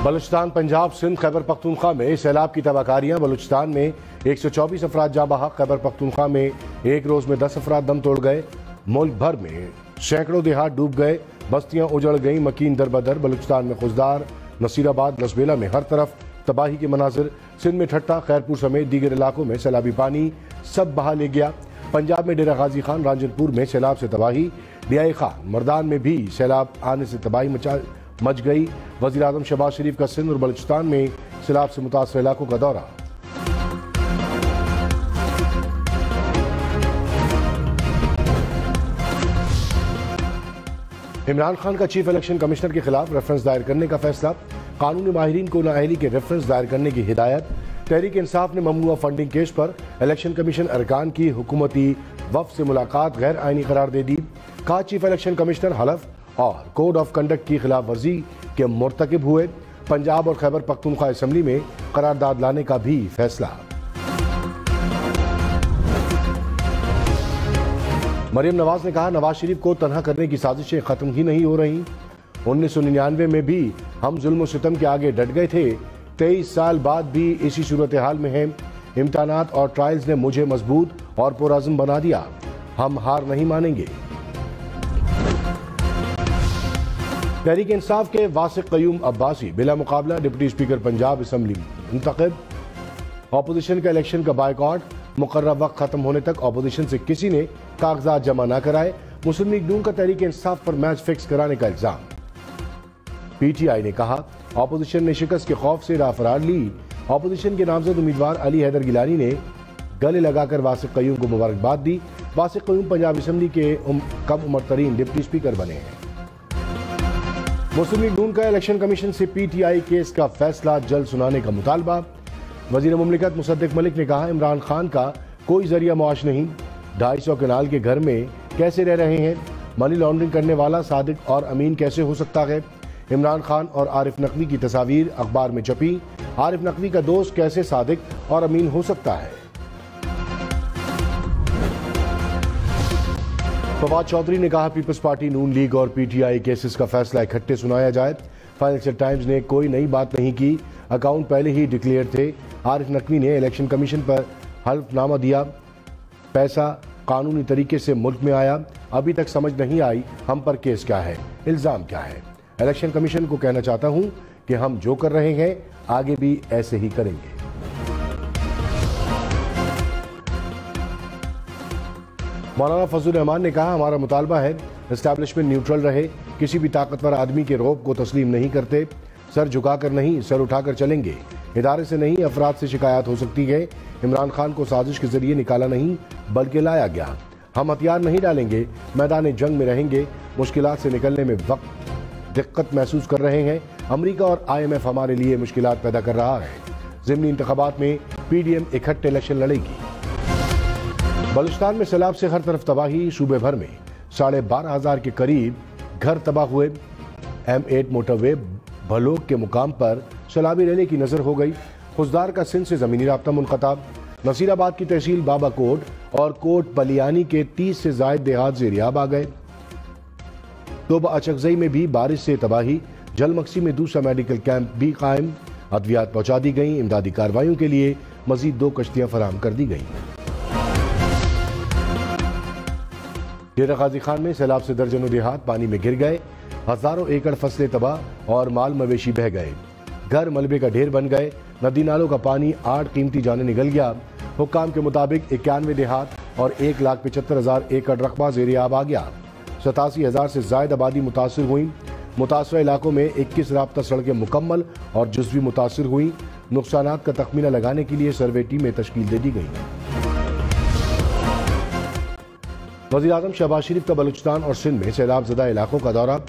बलूचिस्तान, पंजाब, सिंध, खैबर पख्तूनख्वा में सैलाब की तबाहकारियां। बलूचिस्तान में 124 अफराद जाँ बहक। खैबर पख्तूनख्वा में एक रोज में 10 अफराद दम तोड़ गए। मुल्क भर में सैकड़ों देहात डूब गए, बस्तियां उजड़ गईं, मकीन दर बदर। बलूचिस्तान में खुजदार, नसीराबाद, लसबेला में हर तरफ तबाही के मनाजिर। सिंध में ठट्टा, खैरपुर समेत दीगर इलाकों में सैलाबी पानी सब बहा ले गया। पंजाब में डेरा गाजी खान, रांझनपुर में सैलाब से तबाही। डियाई खान, मर्दान में भी सैलाब आने से तबाही मच गई। वज़ीर आज़म शहबाज शरीफ का सिंध और बलूचिस्तान में सैलाब से मुतासर इलाकों का दौरा। इमरान खान का चीफ इलेक्शन कमिश्नर के खिलाफ रेफरेंस दायर करने का फैसला। कानूनी माहिरीन को नाअहली के रेफरेंस दायर करने की हिदायत। तहरीक इंसाफ ने ममनुआ फंडिंग केस पर इलेक्शन कमीशन अरकान की हुकूमती वफ़द से मुलाकात गैर आइनी करार दे दी। कहा चीफ इलेक्शन कमिश्नर हलफ और कोड ऑफ कंडक्ट की खिलाफ वर्जी के मुर्तकिब हुए। पंजाब और खैबर पख्तूनख्वा असम्बली में करारदाद लाने का भी फैसला। मरियम नवाज ने कहा नवाज शरीफ को तनहा करने की साजिशें खत्म ही नहीं हो रही। 1999 में भी हम जुल्म और सितम के आगे डट गए थे, 23 साल बाद भी इसी सूरत हाल में हैं। इम्तिहानात और ट्रायल्स ने मुझे मजबूत और पुरअज़्म बना दिया, हम हार नहीं मानेंगे। तहरीक इंसाफ के वासिक क़य्यूम अब्बासी बिला मुकाबला डिप्टी स्पीकर पंजाब असम्बली मुंतखब। अपोजिशन का इलेक्शन का बायकॉट। मुकर्रर वक्त खत्म होने तक अपोजिशन से किसी ने कागजात जमा न कराए। मुस्लिम लीग नून का तहरीक इंसाफ पर मैच फिक्स कराने का इल्जाम। PTI ने कहा अपोजिशन ने शिकस्त के खौफ से राह फरार ली। अपोजिशन के नामजद उम्मीदवार अली हैदर गिलानी ने गले लगाकर वासिक क़य्यूम को मुबारकबाद दी। वासिक क़य्यूम पंजाब असम्बली के कम उम्र तरीन डिप्टी स्पीकर बने हैं। मुस्लिम लीग नून का इलेक्शन कमीशन से PTI केस का फैसला जल्द सुनाने का मुतालबा। वजीर मुमलिकत मुसद्दिक मलिक ने कहा इमरान खान का कोई जरिया मुआश नहीं, 250 कनाल के घर में कैसे रह रहे हैं। मनी लॉन्ड्रिंग करने वाला सादिक और अमीन कैसे हो सकता है। इमरान खान और आरिफ नकवी की तस्वीर अखबार में छपी। आरिफ नकवी का दोस्त कैसे सादिक और अमीन हो सकता है। फवाद चौधरी ने कहा पीपल्स पार्टी, नून लीग और PTI केसेस का फैसला इकट्ठे सुनाया जाए। फाइनेंशियल टाइम्स ने कोई नई बात नहीं की, अकाउंट पहले ही डिक्लेयर थे। आरिफ नकवी ने इलेक्शन कमीशन पर हल्फनामा दिया, पैसा कानूनी तरीके से मुल्क में आया, अभी तक समझ नहीं आई हम पर केस क्या है, इल्जाम क्या है। इलेक्शन कमीशन को कहना चाहता हूं कि हम जो कर रहे हैं आगे भी ऐसे ही करेंगे। मौलाना फजल रहमान ने कहा हमारा मुतालबा है एस्टैब्लिशमेंट न्यूट्रल रहे, किसी भी ताकतवर आदमी के रौब को तस्लीम नहीं करते। सर झुकाकर नहीं, सर उठाकर चलेंगे। इदारे से नहीं, अफराद से शिकायत हो सकती है। इमरान खान को साजिश के जरिए निकाला नहीं बल्कि लाया गया। हम हथियार नहीं डालेंगे, मैदान जंग में रहेंगे। मुश्किलात से निकलने में वक्त दिक्कत महसूस कर रहे हैं। अमरीका और IMF हमारे लिए मुश्किलात पैदा कर रहा है। ज़िमनी इंतखाबात में PDM इकट्ठे इलेक्शन लड़ेगी। बलूचिस्तान में सैलाब से हर तरफ तबाही। सूबे भर में 12,500 के करीब घर तबाह हुए। M8 मोटरवे भलोग के मुकाम पर सैलाबी रैली की नजर हो गई। खुजदार का सिंध से जमीनी राब्ता मुनक़ता। नसीराबाद की तहसील बाबाकोट और कोट बलियानी के 30 से जायद देहात ज़ेरियाब आ गए। तोबा अचकजई में भी बारिश से तबाही। जलमक्सी में दूसरा मेडिकल कैंप भी कायम। अद्वियात पहुंचा दी गई। इमदादी कार्रवाइयों के लिए मजीद 2 कश्तियां फराहम कर दी गई। डेरा गाजी खान में सैलाब से दर्जनों देहात पानी में गिर गए। हजारों एकड़ फसलें तबाह और माल मवेशी बह गए। घर मलबे का ढेर बन गए। नदी नालों का पानी 8 कीमती जाने निकल गया। हुक्काम के मुताबिक 91 देहात और 1,75,000 एकड़ रकबा ज़ेरियाब आ गया। 87,000 से जायद आबादी मुतासर हुई। मुतासर इलाकों में 21 राब्ता सड़कें मुकम्मल और जुज़वी मुतासर हुई। नुकसानात का तखमीना लगाने के लिए सर्वे टीमें तश्कील दे दी गई। वज़ीर आज़म शहबाज शरीफ का बलूचिस्तान और सिंध में सैलाब ज़दा इलाकों का दौरा।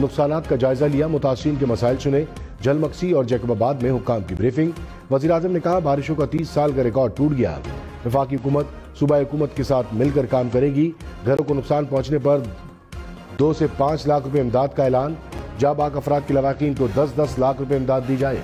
नुकसानात का जायजा लिया, मुतासिरीन के मसाइल सुने। जलमक्सी और जैकबाबाद में हुक्काम की ब्रीफिंग। वज़ीर आज़म ने कहा बारिशों का 30 साल का रिकॉर्ड टूट गया। वफाकी हुकूमत सूबाई हुकूमत के साथ मिलकर काम करेगी। घरों को नुकसान पहुँचने पर 2 से 5 लाख रुपए इमदाद का ऐलान। जाबाक अफराद के लवाकीन को 10-10 लाख रुपए इमदाद दी जाए।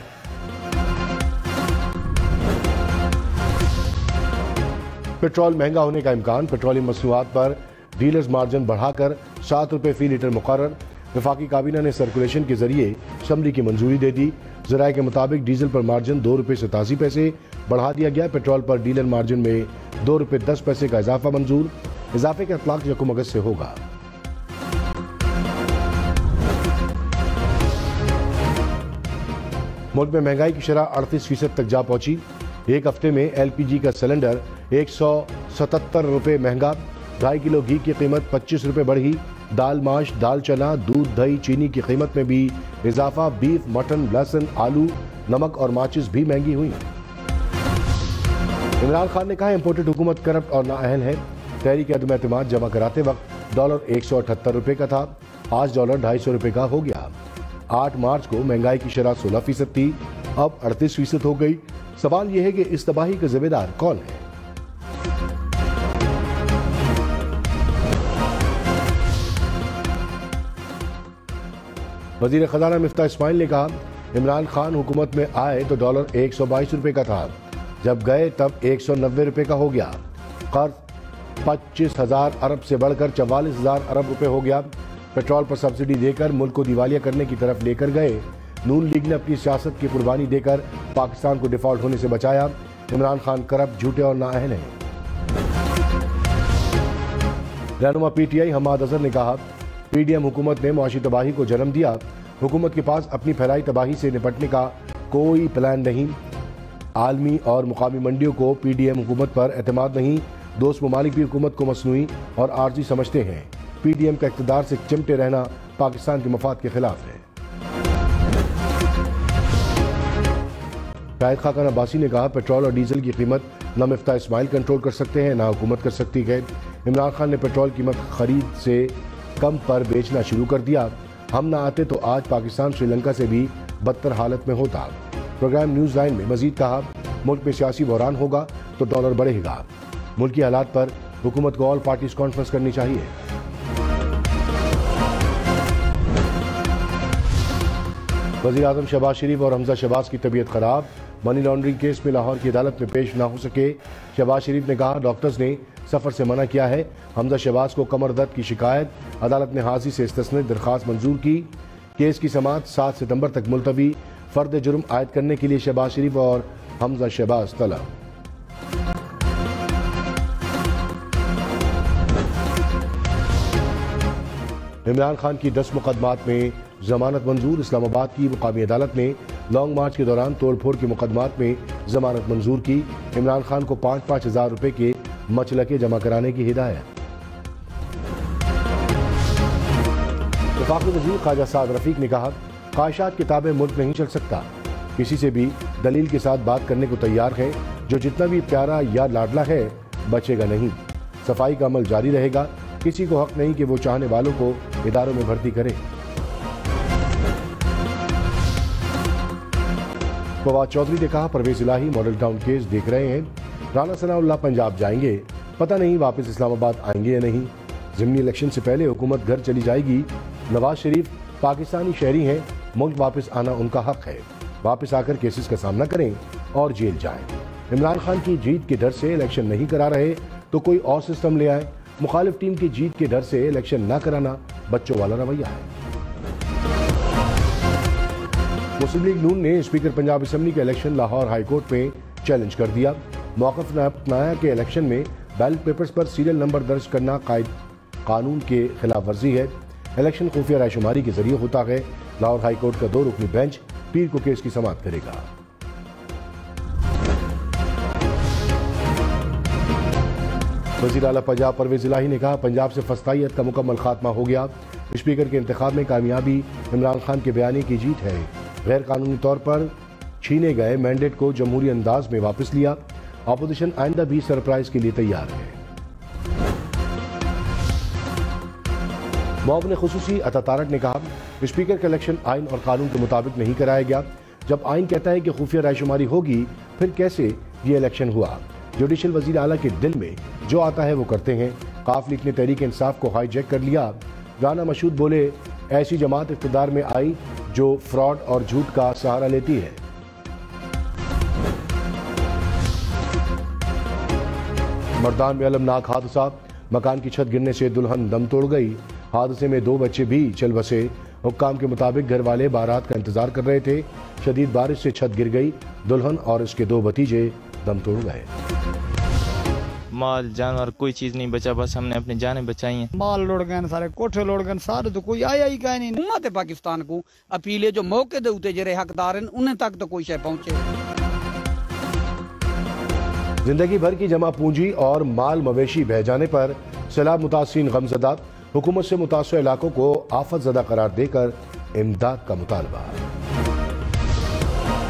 पेट्रोल महंगा होने का इम्कान। पेट्रोलियम मसनूआत पर डीलर्स मार्जिन बढ़ाकर 7 रुपए फी लीटर मुकर्रर। वफाकी काबीना ने सर्कुलेशन के जरिए समरी की मंजूरी दे दी। ज़राए के मुताबिक डीजल पर मार्जिन 2 रुपये 87 पैसे बढ़ा दिया गया। पेट्रोल पर डीलर मार्जिन में 2 रुपये 10 पैसे का इजाफा मंजूर। इजाफे का इतलाक 1 अगस्त से होगा। मुल्क में महंगाई की शरह 38% तक जा पहुंची। एक हफ्ते में LPG का सिलेंडर 177 रुपये महंगा। 2.5 किलो घी की कीमत 25 रुपये बढ़ी। दाल, माश, दाल चना, दूध, दही, चीनी की कीमत में भी इजाफा। बीफ, मटन, लहसुन, आलू, नमक और माचिस भी महंगी हुई। इमरान खान ने कहा इंपोर्टेड हुकूमत करप्ट और नाअहल है। तहरीक अदम एतमाद जमा कराते वक्त डॉलर 178 रुपये का था, आज डॉलर 250 रुपये का हो गया। 8 मार्च को महंगाई की शरह 16% थी, अब 38% हो गई। सवाल यह है कि इस तबाही का जिम्मेदार कौन है? वजीर खजाना मिफ्ता इस्माइल ने कहा इमरान खान हुकूमत में आए तो डॉलर 122 रुपये का था, जब गए तब 190 रुपये का हो गया। कर्ज 25,000 अरब से बढ़कर 44,000 अरब रुपये हो गया। पेट्रोल पर सब्सिडी देकर मुल्क को दिवालिया करने की तरफ लेकर गए। नून लीग ने अपनी सियासत की कुर्बानी देकर पाकिस्तान को डिफॉल्ट होने से बचाया। इमरान खान करप्ट, झूठे और नाअहल हैं। रहनुमा PTI हम्माद अजहर ने कहा PDM हुकूमत ने मुआशी तबाही को जन्म दिया। हुकूमत के पास अपनी फैलाई तबाही से निपटने का कोई प्लान नहीं। आलमी और मुकामी मंडियों को PDM हुकूमत पर एतमाद नहीं। दोस्त ममालिक भी हुकूमत को मसनूई और आर्जी समझते हैं। PDM का इक़्तिदार से चिमटे रहना पाकिस्तान के मफाद के खिलाफ है। शाहिद खाकान अब्बासी ने कहा पेट्रोल और डीजल की कीमत न मिफ्ता इस्माइल कंट्रोल कर सकते हैं, न हुकूमत कर सकती है। इमरान खान ने पेट्रोल कीमत खरीद से कम पर बेचना शुरू कर दिया। हम ना आते तो आज पाकिस्तान श्रीलंका से भी बदतर हालत में होता। प्रोग्राम न्यूज़ लाइन में मजीद कहा मुल्क में सियासी बहरान होगा तो डॉलर बढ़ेगा। मुल्क की हालात पर हुकूमत को ऑल पार्टीज कॉन्फ्रेंस करनी चाहिए। वज़ीर आज़म शहबाज शरीफ और हमजा शहबाज की तबीयत खराब। मनी लॉन्ड्रिंग केस में लाहौर की अदालत में पेश ना हो सके। शहबाज शरीफ ने कहा डॉक्टर्स ने सफर से मना किया है। हमजा शहबाज को कमर दर्द की शिकायत, अदालत ने हाजिरी से इस्तिस्ना दरख्वास्त मंजूर की। केस की समाअत 7 सितंबर तक मुलतवी। फर्द जुर्म आयद करने के लिए शहबाज शरीफ और हमजा शहबाज तलब। इमरान खान की 10 मुकदमात में जमानत मंजूर। इस्लामाबाद की मुकामी अदालत ने लॉन्ग मार्च के दौरान तोड़फोड़ के मुकदमात में जमानत मंजूर की। इमरान खान को 5-5 हज़ार रुपए के मचलके जमा कराने की हिदायत। वफाकी वज़ीर ख्वाजा साद रफीक ने कहा ख्वाहिशात के ताबे मुल्क नहीं चल सकता। किसी से भी दलील के साथ बात करने को तैयार है। जो जितना भी प्यारा या लाडला है बचेगा नहीं। सफाई का अमल जारी रहेगा। किसी को हक नहीं कि वो चाहने वालों को इदारों में भर्ती करे। फवाद चौधरी ने कहा परवेज इलाही मॉडल टाउन केस देख रहे हैं। राना सनाउल्लाह पंजाब जाएंगे, पता नहीं वापस इस्लामाबाद आएंगे या नहीं। ज़िमनी इलेक्शन से पहले हुकूमत घर चली जाएगी। नवाज शरीफ पाकिस्तानी शहरी हैं, मुल्क वापस आना उनका हक है। वापस आकर केसेस का सामना करें और जेल जाएं। इमरान खान की जीत के डर से इलेक्शन नहीं करा रहे तो कोई और सिस्टम ले आए। मुखालिफ टीम की जीत के डर से इलेक्शन न कराना बच्चों वाला रवैया है। मुस्लिम लीग नून ने स्पीकर पंजाब असम्बली के इलेक्शन लाहौर हाई कोर्ट में चैलेंज कर दिया। मौक़िफ़ ने अपनाया कि इलेक्शन में बैलेट पेपर्स पर सीरियल नंबर दर्ज करना कानून के खिलाफ वर्जी है। इलेक्शन खुफिया रायशुमारी के जरिए होता है। लाहौर हाई कोर्ट का 2 रुकनी बेंच पीर को केस की समाअत करेगा। वज़ीर आला पंजाब परवेज इलाही ने कहा पंजाब से फस्तायत का मुकम्मल खात्मा हो गया। स्पीकर के इंतखाब में कामयाबी इमरान खान के बयानी की जीत है। गैर कानूनी तौर पर छीने गए मैंडेट को जमहूरी अंदाज में वापस लिया। अपोजिशन आइंदा भी सरप्राइज के लिए तैयार है। मुआविन खुसूसी अता तारक ने कहा स्पीकर का इलेक्शन आइन और कानून के मुताबिक नहीं कराया गया। जब आइन कहता है कि खुफिया रायशुमारी होगी फिर कैसे ये इलेक्शन हुआ। जुडिशल वजीर आला के दिल में जो आता है वो करते हैं। काफ लीग ने तहरीक इंसाफ को हाईजैक कर लिया। राना मशहूद बोले ऐसी जमात इक़्तिदार में आई जो फ्रॉड और झूठ का सहारा लेती है। मर्दान में अलमनाक हादसा, मकान की छत गिरने से दुल्हन दम तोड़ गई। हादसे में 2 बच्चे भी चल बसे। हुक्काम के मुताबिक घर वाले बारात का इंतजार कर रहे थे। शदीद बारिश से छत गिर गई। दुल्हन और उसके 2 भतीजे दम तोड़ गए। माल जानवर कोई चीज नहीं बचा, बस हमने अपनी जानें बचाई हैं। माल लोड़ गए, सारे कोठे लोड़ गए, सारे तो कोई आया ही कहीं नहीं। उम्मत पाकिस्तान को अपील है जो मौके दे उते जरे हकदार हैं उन्हें तक तो कोई शय पहुंचे। जिंदगी भर की जमा पूंजी और माल मवेशी बह जाने पर सैलाब मुतासिरीन गमजदा। हुकूमत से मुतासर इलाकों को आफत ज़दा करार देकर इमदाद का मुतालबा।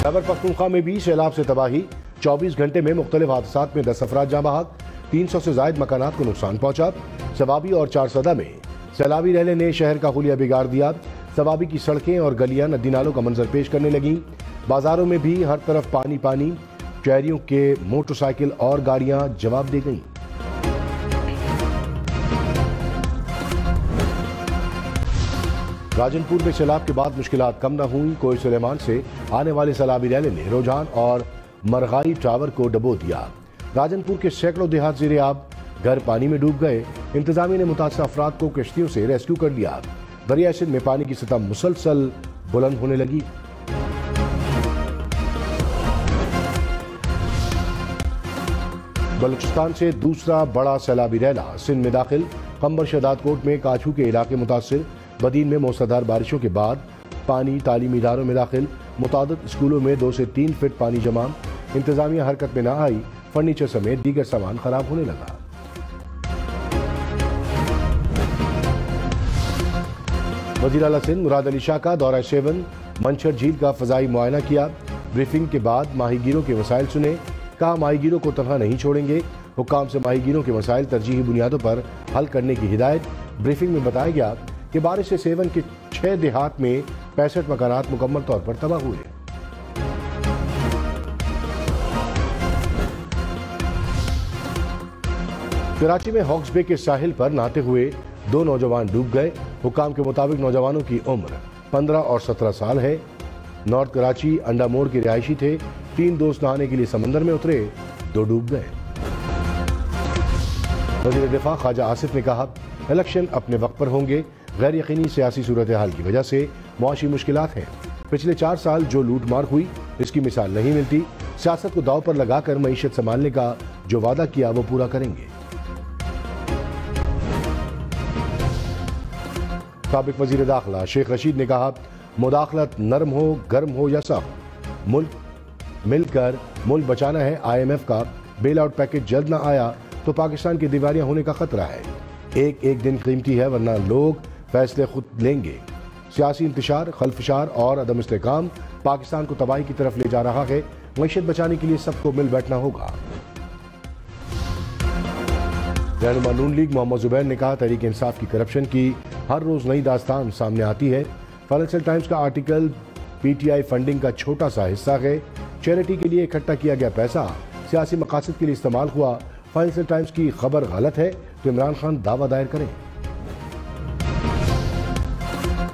खैबर पख्तूनख्वा में भी सैलाब से तबाही। 24 घंटे में मुख्तलिफ हादसात में 10 अफराद जाँ बहक। 300 से जायद मकानात को नुकसान पहुंचा। सवाबी और चारसदा में सैलाबी रहले ने शहर का हुलिया बिगाड़ दिया। सवाबी की सड़कें और गलियां नदी नालों का मंजर पेश करने लगी। बाजारों में भी हर तरफ पानी पानी। शहरियों के मोटरसाइकिल और गाड़ियां जवाब दे गईं। राजनपुर में सैलाब के बाद मुश्किलात कम न हुई। कोई सुलेमान से आने वाले सैलाबी रैले ने रोजान और मरगाई टावर को डबो दिया। राजनपुर के सैकड़ों देहात ज़ेरे आब, घर पानी में डूब गए। इंतजामिया ने मुतासर अफराद को कश्तियों से रेस्क्यू कर लिया। दरिया सिंध में पानी की सतह मुसलसल बुलंद होने लगी। बलूचिस्तान से दूसरा बड़ा सैलाबी रैला सिंध में दाखिल। खंबर शहदाद कोट में काछू के इलाके मुतासिर। बदीन में मूसलाधार बारिशों के बाद पानी तालीमी इदारों में दाखिल। मुतादिद स्कूलों में 2 से 3 फीट पानी जमा। इंतजामिया हरकत में न आई। फर्नीचर समेत दीगर सामान खराब होने लगा। वज़ीर आला सिंध मुराद अली शाह का दौरा 7 मंछर झील का फजाई मुआयना किया। ब्रीफिंग के बाद माहीगीरों के मसाइल सुने। कहा माहीगीरों को तनहा नहीं छोड़ेंगे। हुक्काम से माहीगीरों के मसाइल तरजीही बुनियादों पर हल करने की हिदायत। ब्रीफिंग में बताया गया कि बारिश से सेवन के 6 देहात में 65 मकानात मुकम्मल तौर पर तबाह हुए। कराची में हॉक्स बे के साहिल पर नहाते हुए 2 नौजवान डूब गए। हुक्काम के मुताबिक नौजवानों की उम्र 15 और 17 साल है। नॉर्थ कराची अंडा मोड़ के रिहायशी थे। 3 दोस्त नहाने के लिए समंदर में उतरे, 2 डूब गए। वज़ीर दिफा ख्वाजा आसिफ ने कहा इलेक्शन अपने वक्त पर होंगे। गैर यकीनी सियासी सूरत हाल की वजह से मुआशी मुश्किलात हैं। पिछले 4 साल जो लूट मार हुई इसकी मिसाल नहीं मिलती। सियासत को दाव पर लगाकर मईशत संभालने का जो वादा किया वो पूरा करेंगे। साबिक वजीर दाखिला शेख रशीद ने कहा मुदाखलत नरम हो गर्म हो या सख्त, मुल्क मिलकर मुल्क बचाना है। IMF का बेल आउट पैकेज जल्द न आया तो पाकिस्तान की दीवारियां होने का खतरा है। एक दिन कीमती है वरना लोग फैसले खुद लेंगे। सियासी इंतशार, खलफशार और अदम इस्तेकाम पाकिस्तान को तबाही की तरफ ले जा रहा है। मईशत बचाने के लिए सबको मिल बैठना होगा। रहनुमा नून लीग मोहम्मद जुबैर ने कहा तहरीक इंसाफ की करप्शन की हर रोज नई दास्तान सामने आती है। फाइनेंशियल टाइम्स का आर्टिकल PTI फंडिंग का छोटा सा हिस्सा है। चैरिटी के लिए इकट्ठा किया गया पैसा सियासी मकासद के लिए इस्तेमाल हुआ। फाइनेंशियल टाइम्स की खबर गलत है तो इमरान खान दावा दायर करें।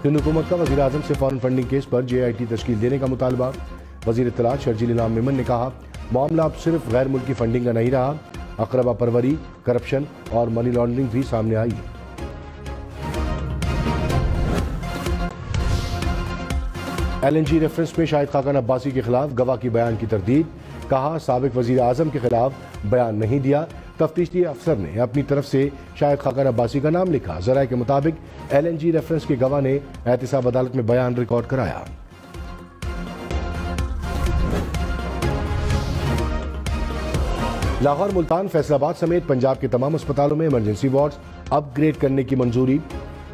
सिंध हुकूमत का वज़ीर आज़म से फॉरेन फंडिंग केस पर JIT तश्कील देने का मुतालबा। वज़ीर इत्तलात शर्जील इनाम मेमन ने कहा मामला अब सिर्फ गैर मुल्की फंडिंग का नहीं रहा, अकरबा परवरी, करप्शन और मनी लॉन्ड्रिंग भी सामने आई। LNG रेफरेंस में शाहिद खाकान अब्बासी के खिलाफ गवाह की बयान की तरदीद। कहा साबिक वज़ीर आज़म के खिलाफ बयान नहीं दिया। तफ्तीशी अफसर ने अपनी तरफ से शाहिद खाकान अब्बासी का नाम लिखा। ज़राए के मुताबिक LNG रेफरेंस के गवाह ने एहतिसाब अदालत में बयान रिकॉर्ड कराया। लाहौर, मुल्तान, फैसलाबाद समेत पंजाब के तमाम अस्पतालों में इमरजेंसी वार्ड्स अपग्रेड करने की मंजूरी।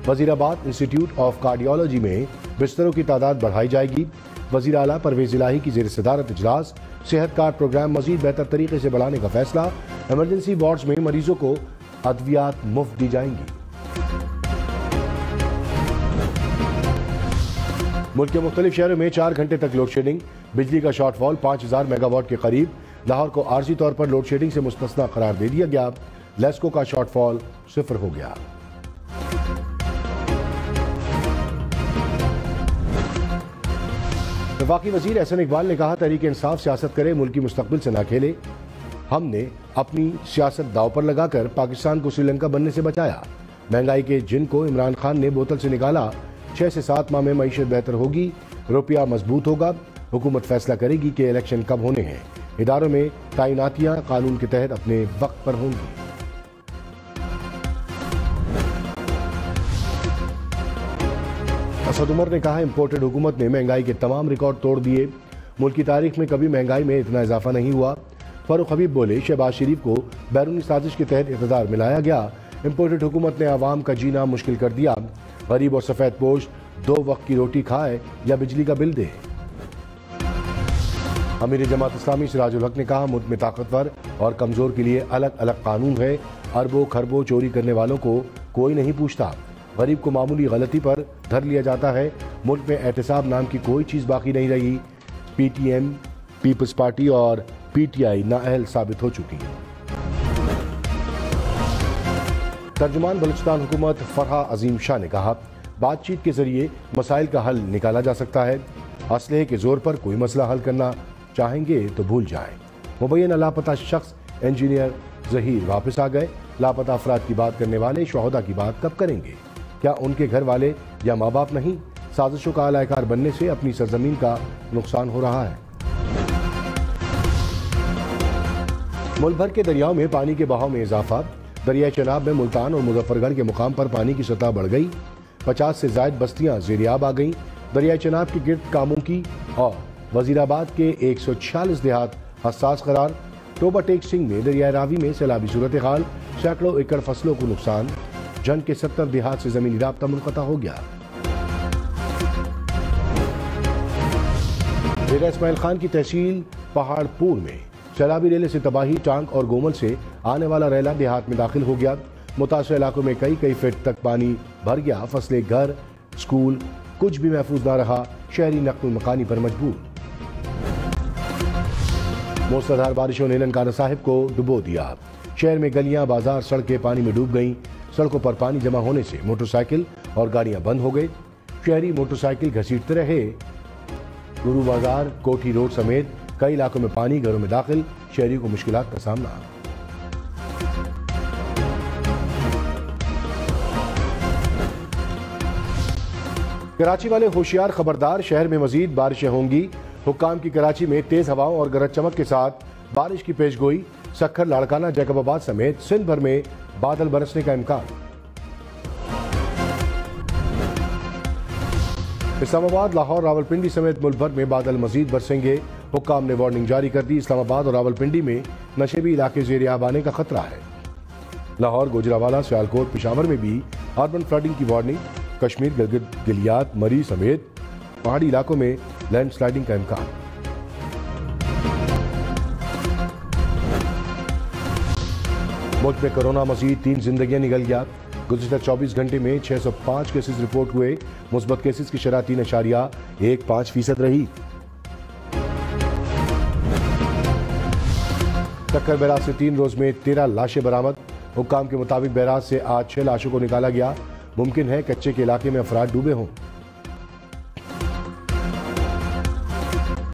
वजीराबाद इंस्टीट्यूट ऑफ कार्डियोलॉजी में बिस्तरों की तादाद बढ़ाई जाएगी। वजीर आला परवेज इलाही की ज़ेर सदारत इजलास। सेहत कार्ड प्रोग्राम मजीद बेहतर तरीके से बढ़ाने का फैसला। इमरजेंसी वार्ड्स में मरीजों को अद्वियात मुफ्त दी जाएंगी। मुल्क के मुख्तलिफ शहरों में 4 घंटे तक लोड शेडिंग। बिजली का शॉर्टफॉल 5000 मेगावाट के करीब। लाहौर को आर्जी तौर पर लोड शेडिंग से मुस्तस्ना करार दे दिया गया। लेस्को का शॉर्टफॉल 0 हो गया। वफाकी वजीर एहसन इकबाल ने कहा तहरीक इंसाफ सियासत करे, मुल्क की मुस्तकबिल से ना खेले। हमने अपनी सियासत दाव पर लगाकर पाकिस्तान को श्रीलंका बनने से बचाया। महंगाई के जिन को इमरान खान ने बोतल से निकाला, 6 से 7 माह में मईशत बेहतर होगी, रुपया मजबूत होगा। हुकूमत फैसला करेगी कि इलेक्शन कब होने हैं। इदारों में तैनातियां कानून के तहत अपने वक्त पर होंगी। असद उमर ने कहा, इंपोर्टेड हुकूमत ने महंगाई के तमाम रिकॉर्ड तोड़ दिए। मुल्क की तारीख में कभी महंगाई में इतना इजाफा नहीं हुआ। फारूक हबीब बोले, शहबाज शरीफ को बैरूनी साजिश के तहत इक़्तिदार में लाया गया। इंपोर्टेड हुकूमत ने आवाम का जीना मुश्किल कर दिया। गरीब और सफेद पोश 2 वक्त की रोटी खाए या बिजली का बिल दे। अमीर जमात इस्लामी सिराजुल हक ने कहा, मुल्क में ताकतवर और कमजोर के लिए अलग अलग कानून है। अरबों खरबों चोरी करने वालों को कोई नहीं पूछता। गरीब को मामूली गलती पर धर लिया जाता है। मुल्क में एहतिसाब नाम की कोई चीज बाकी नहीं रही। पीटीएम, पीपल्स पार्टी और पीटीआई नाअहल साबित हो चुकी है। तर्जुमान बलूचिस्तान हुकूमत फरहा अजीम शाह ने कहा, बातचीत के जरिए मसाइल का हल निकाला जा सकता है। असलहे के जोर पर कोई मसला हल करना चाहेंगे तो भूल जाएं। मुबैना लापता शख्स इंजीनियर जहीर वापस आ गए। लापता अफराद की बात करने वाले शोहदा की बात कब करेंगे? क्या उनके घर वाले या माँ बाप नहीं? साजिशों का आलाकार बनने से अपनी सरजमीन का नुकसान हो रहा है। मुल्क भर के दरियाओं में पानी के बहाव में इजाफा। दरिया चनाब में मुल्तान और मुजफ्फरगढ़ के मुकाम पर पानी की सतह बढ़ गई। 50 से ज्यादा बस्तियां ज़ेरियाब आ गईं। दरिया चनाब के गिर्द कामुकी और वजीराबाद के 146 देहात हसास करार। टोबा टेक सिंह में दरिया रावी में सैलाबी सूरत हाल। सैकड़ों एकड़ फसलों को नुकसान। जंग के 70 देहात से जमीनी राब्ता मुनक़ता हो गया। डेरा इस्माइल खान की तहसील पहाड़पुर में सैलाबी रेले से तबाही। टांग और गोमल से आने वाला रेला देहात में दाखिल हो गया। मुतासर इलाकों में कई फीट तक पानी भर गया। फसलें, घर, स्कूल कुछ भी महफूज न रहा। शहरी नक़ल मकानी पर मजबूर। मूसलाधार बारिशों ने ननकाना साहिब को डुबो दिया। शहर में गलियां, बाजार, सड़कें पानी में डूब गईं। सड़कों पर पानी जमा होने से मोटरसाइकिल और गाड़ियां बंद हो गई। शहरी मोटरसाइकिल घसीटते रहे। गुरु बाजार, कोठी रोड समेत कई इलाकों में पानी घरों में दाखिल। शहरी को मुश्किलात का सामना। कराची वाले होशियार खबरदार, शहर में मजीद बारिशें होंगी। हुक्काम की कराची में तेज हवाओं और गरज चमक के साथ बारिश की पेशगोई। सक्खर, लाड़काना, जैकबाबाद समेत सिंध भर में बादल बरसने का इम्कान। इस्लामाबाद, लाहौर, रावलपिंडी समेत मुल्क भर में बादल मजीद बरसेंगे। हुक्काम ने वार्निंग जारी कर दी। इस्लामाबाद और रावलपिंडी में नशेबी इलाके ज़ेरियाब आने का खतरा है। लाहौर, गुजरावाला, सियालकोट, पेशावर में भी अर्बन फ्लडिंग की वार्निंग। कश्मीर, गिलगित, गिलियात, मरी समेत पहाड़ी इलाकों में लैंडस्लाइडिंग का इम्कान। मुल्क में कोरोना मजीद 3 जिंदगियां निकल गया। गुज़िश्ता 24 घंटे में 605 केसेस रिपोर्ट हुए। मुस्बत केसेस की शरह 3.15% रही। सक्कर बैराज से 3 रोज में 13 लाशें बरामद। हुक्काम के मुताबिक बैराज से आज 6 लाशों को निकाला गया। मुमकिन है कच्चे के इलाके में अफराद डूबे हों।